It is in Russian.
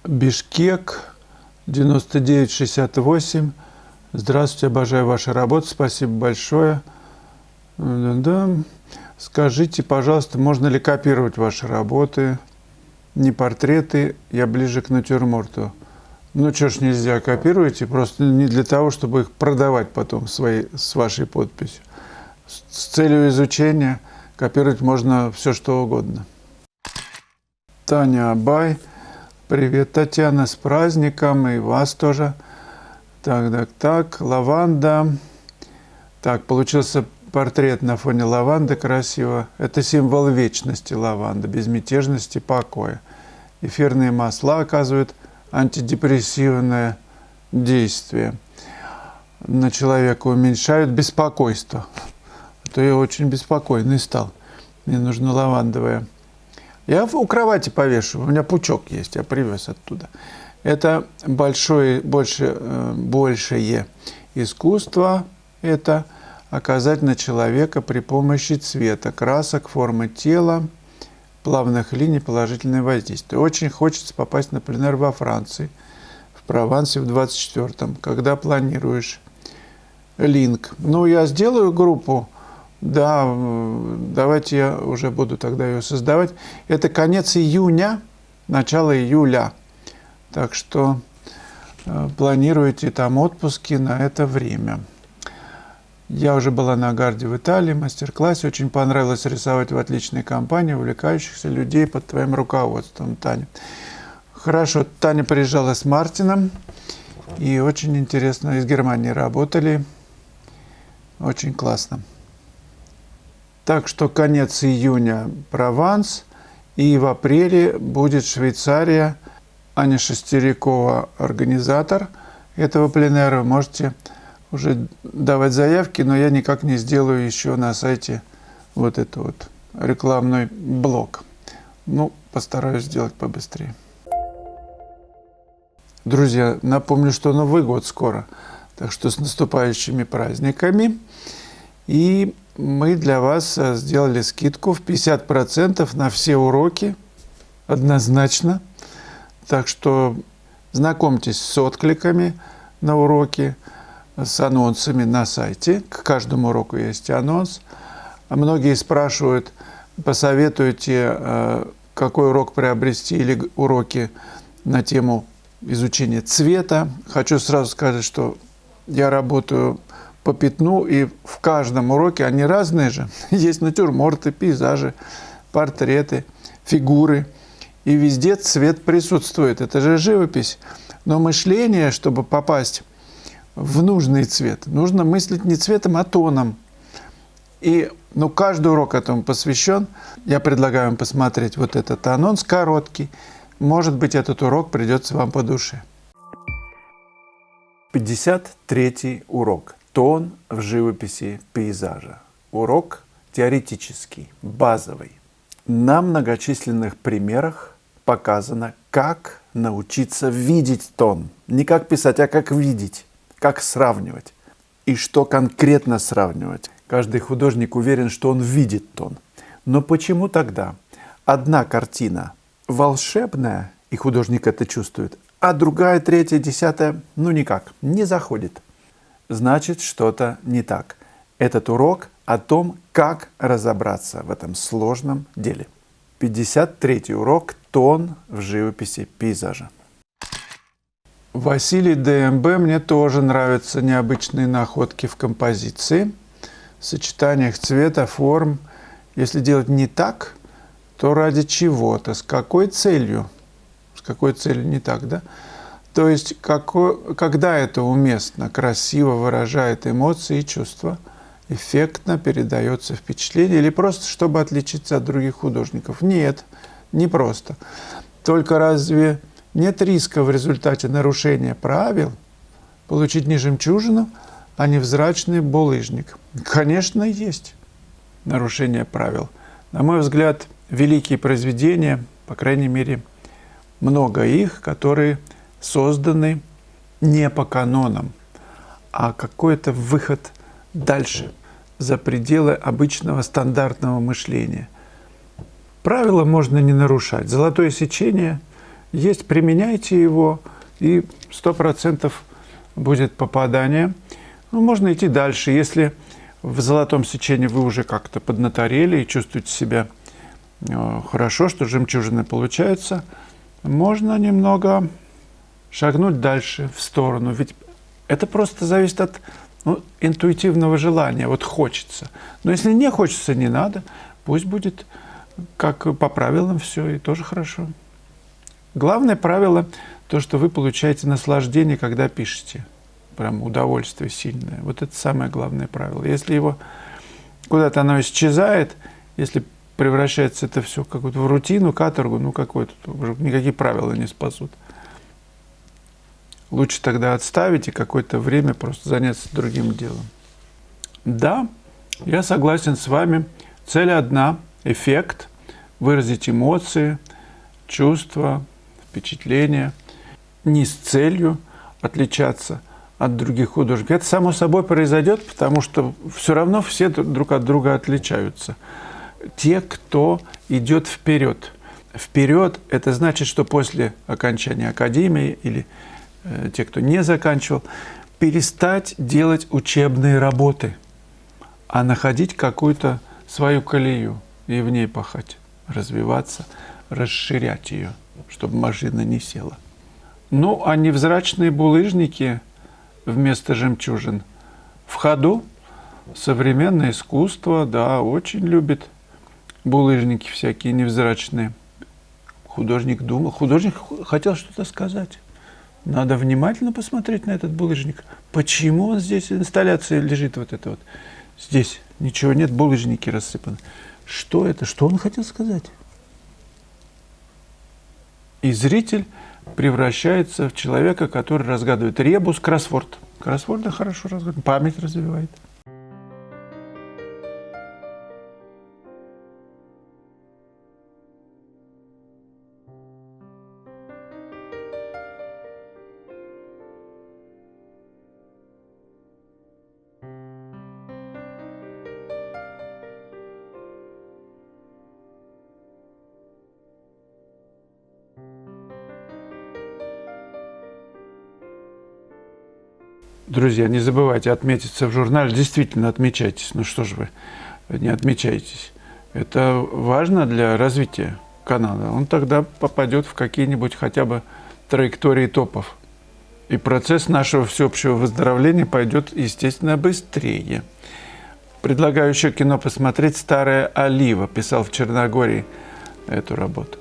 Бишкек, 9968. Здравствуйте, обожаю вашу работу, спасибо большое. Да. Скажите, пожалуйста, можно ли копировать ваши работы? Не портреты, я ближе к натюрморту. Ну, что ж нельзя, копируйте, просто не для того, чтобы их продавать потом с вашей подписью. С целью изучения копировать можно все, что угодно. Таня Абай. Привет, Татьяна, с праздником, и вас тоже. Так, лаванда. Так, получился портрет на фоне лаванды, красиво. Это символ вечности лаванда, безмятежности, покоя. Эфирные масла оказывают антидепрессивное действие. На человека уменьшают беспокойство. А то я очень беспокойный стал. Мне нужно лавандовое. Я у кровати повешу, у меня пучок есть, я привез оттуда. Это большое искусство, это оказать на человека при помощи цвета, красок, формы тела, плавных линий положительное воздействие. Очень хочется попасть на пленэр во Франции, в Провансе в 24-м, когда планируешь. Линк. Ну, я сделаю группу. Да, давайте я уже буду тогда ее создавать. Это конец июня, начало июля. Так что планируйте там отпуски на это время. Я уже была на Гарде в Италии, мастер-классе. Очень понравилось рисовать в отличной компании увлекающихся людей под твоим руководством, Таня. Хорошо, Таня приезжала с Мартином. И очень интересно, из Германии работали. Очень классно. Так что конец июня Прованс, и в апреле будет Швейцария. Аня Шестерякова, организатор этого пленэра. Можете уже давать заявки, но я никак не сделаю еще на сайте вот этот вот рекламный блок. Ну, постараюсь сделать побыстрее. Друзья, напомню, что Новый год скоро, так что с наступающими праздниками. И мы для вас сделали скидку в 50% на все уроки, однозначно. Так что знакомьтесь с откликами на уроки, с анонсами на сайте. К каждому уроку есть анонс. Многие спрашивают, посоветуйте, какой урок приобрести или уроки на тему изучения цвета. Хочу сразу сказать, что я работаю по пятну, и в каждом уроке они разные же. Есть натюрморты, пейзажи, портреты, фигуры. И везде цвет присутствует. Это же живопись. Но мышление, чтобы попасть в нужный цвет, нужно мыслить не цветом, а тоном. И каждый урок этому посвящен. Я предлагаю вам посмотреть вот этот анонс короткий. Может быть, этот урок придется вам по душе. 53-й урок. Тон в живописи пейзажа. Урок теоретический, базовый. На многочисленных примерах показано, как научиться видеть тон. Не как писать, а как видеть, как сравнивать. И что конкретно сравнивать. Каждый художник уверен, что он видит тон. Но почему тогда одна картина волшебная, и художник это чувствует, а другая, третья, десятая, никак, не заходит? Значит, что-то не так. Этот урок о том, как разобраться в этом сложном деле. 53-й урок «Тон в живописи пейзажа». Василий ДМБ. Мне тоже нравятся необычные находки в композиции, в сочетаниях цвета, форм. Если делать не так, то ради чего-то, с какой целью? С какой целью не так, да? То есть, когда это уместно, красиво выражает эмоции и чувства, эффектно передается впечатление, или просто чтобы отличиться от других художников? Нет, не просто. Только разве нет риска в результате нарушения правил получить не жемчужину, а невзрачный булыжник? Конечно, есть нарушение правил. На мой взгляд, великие произведения, по крайней мере, много их, которые созданы не по канонам, а какой-то выход дальше, за пределы обычного стандартного мышления. Правила можно не нарушать. Золотое сечение есть, применяйте его, и 100% будет попадание. Ну, можно идти дальше. Если в золотом сечении вы уже как-то поднаторели и чувствуете себя хорошо, что жемчужины получаются, можно немного шагнуть дальше в сторону. Ведь это просто зависит от интуитивного желания. Вот хочется. Но если не хочется, не надо. Пусть будет как по правилам все, и тоже хорошо. Главное правило – то, что вы получаете наслаждение, когда пишете. Прям удовольствие сильное. Вот это самое главное правило. Если его куда-то оно исчезает, если превращается это все какую-то в рутину, каторгу, ну какой-то, уже никакие правила не спасут. Лучше тогда отставить и какое-то время просто заняться другим делом. Да, я согласен с вами. Цель одна – эффект, выразить эмоции, чувства, впечатления. Не с целью отличаться от других художников. Это само собой произойдет, потому что все равно все друг от друга отличаются. Те, кто идет вперед. Вперед – это значит, что после окончания академии или те, кто не заканчивал, перестать делать учебные работы, а находить какую-то свою колею и в ней пахать, развиваться, расширять ее, чтобы машина не села. Ну, а невзрачные булыжники вместо жемчужин в ходу. Современное искусство, да, очень любит булыжники всякие невзрачные. Художник думал, художник хотел что-то сказать. Надо внимательно посмотреть на этот булыжник. Почему он здесь, инсталляция лежит вот это вот. Здесь ничего нет, булыжники рассыпаны. Что это? Что он хотел сказать? И зритель превращается в человека, который разгадывает ребус, кроссворд. Кроссворды хорошо разгадывает, память развивает. Друзья, не забывайте отметиться в журнале. Действительно, отмечайтесь. Ну что же вы не отмечаетесь? Это важно для развития канала. Он тогда попадет в какие-нибудь хотя бы траектории топов. И процесс нашего всеобщего выздоровления пойдет, естественно, быстрее. Предлагаю еще кино посмотреть «Старая олива». Писал в Черногории эту работу.